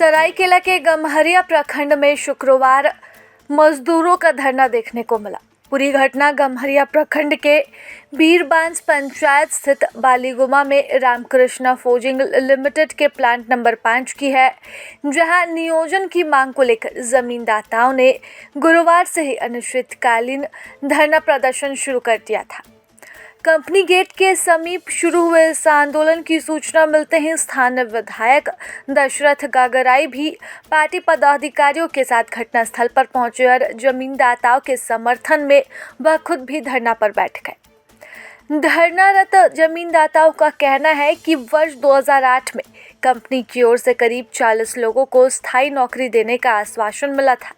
सरायकेला के गम्हरिया प्रखंड में शुक्रवार मजदूरों का धरना देखने को मिला। पूरी घटना गम्हरिया प्रखंड के बीरबांस पंचायत स्थित बालीगुमा में रामकृष्णा फोर्जिंग लिमिटेड के प्लांट नंबर 5 की है, जहां नियोजन की मांग को लेकर जमींदाताओं ने गुरुवार से ही अनिश्चितकालीन धरना प्रदर्शन शुरू कर दिया था। कंपनी गेट के समीप शुरू हुए इस आंदोलन की सूचना मिलते ही स्थानीय विधायक दशरथ गागराई भी पार्टी पदाधिकारियों के साथ घटनास्थल पर पहुंचे और जमींदाताओं के समर्थन में वह खुद भी धरना पर बैठ गए। धरनारत जमींदाताओं का कहना है कि वर्ष 2008 में कंपनी की ओर से करीब 40 लोगों को स्थायी नौकरी देने का आश्वासन मिला था,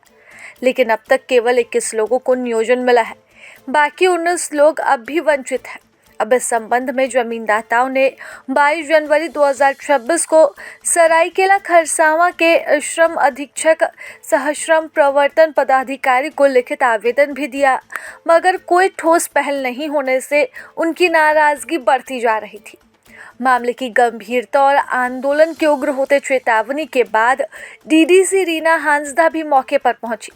लेकिन अब तक केवल 21 लोगों को नियोजन मिला है। बाकी 19 लोग अब भी वंचित हैं। अब इस संबंध में जमींदाताओं ने 22 जनवरी 2026 को सरायकेला खरसावां के श्रम अधीक्षक सह श्रम प्रवर्तन पदाधिकारी को लिखित आवेदन भी दिया, मगर कोई ठोस पहल नहीं होने से उनकी नाराजगी बढ़ती जा रही थी। मामले की गंभीरता और आंदोलन के उग्र होते चेतावनी के बाद डीडीसी रीना हांसदा भी मौके पर पहुंची।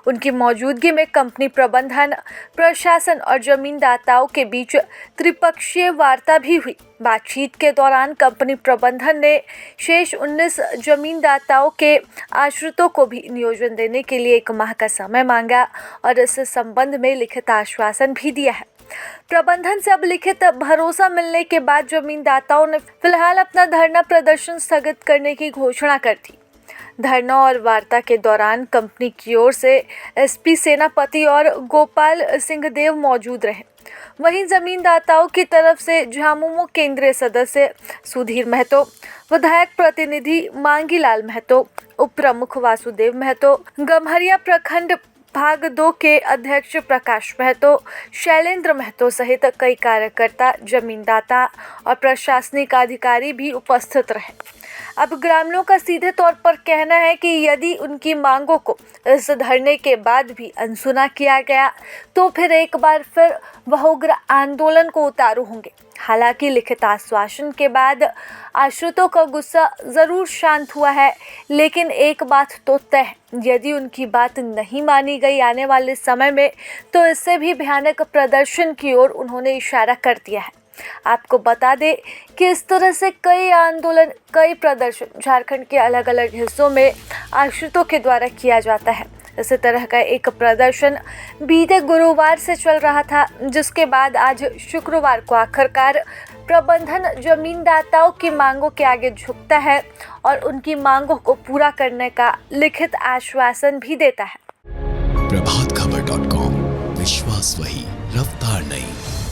उनकी मौजूदगी में कंपनी प्रबंधन, प्रशासन और जमींदाताओं के बीच त्रिपक्षीय वार्ता भी हुई। बातचीत के दौरान कंपनी प्रबंधन ने शेष 19 जमींदाताओं के आश्रितों को भी नियोजन देने के लिए 1 माह का समय मांगा और इस संबंध में लिखित आश्वासन भी दिया है। प्रबंधन से अब लिखित भरोसा मिलने के बाद जमींदाताओं ने फिलहाल अपना धरना प्रदर्शन स्थगित करने की घोषणा कर दी। धरना और वार्ता के दौरान कंपनी की ओर से एसपी सेनापति और गोपाल सिंह देव मौजूद रहे। वहीं जमींदाताओं की तरफ से झामुमो केंद्रीय सदस्य सुधीर महतो, विधायक प्रतिनिधि मांगीलाल महतो, उप प्रमुख वासुदेव महतो, गम्हरिया प्रखंड भाग 2 के अध्यक्ष प्रकाश महतो, शैलेंद्र महतो सहित कई कार्यकर्ता, जमींदाता और प्रशासनिक अधिकारी भी उपस्थित रहे। अब ग्रामीणों का सीधे तौर पर कहना है कि यदि उनकी मांगों को इस धरने के बाद भी अनसुना किया गया तो फिर एक बार फिर वह उग्र आंदोलन को उतारू होंगे। हालांकि लिखित आश्वासन के बाद आश्रितों का गुस्सा जरूर शांत हुआ है, लेकिन एक बात तो तय है, यदि उनकी बात नहीं मानी गई आने वाले समय में तो इससे भी भयानक प्रदर्शन की ओर उन्होंने इशारा कर दिया है। आपको बता दें कि इस तरह से कई आंदोलन, कई प्रदर्शन झारखंड के अलग अलग हिस्सों में आश्रितों के द्वारा किया जाता है। इसी तरह का एक प्रदर्शन बीते गुरुवार से चल रहा था, जिसके बाद आज शुक्रवार को आखिरकार प्रबंधन जमींदाताओं की मांगों के आगे झुकता है और उनकी मांगों को पूरा करने का लिखित आश्वासन भी देता है। प्रभातखबर.com, विश्वास वही, रफ्तार नहीं।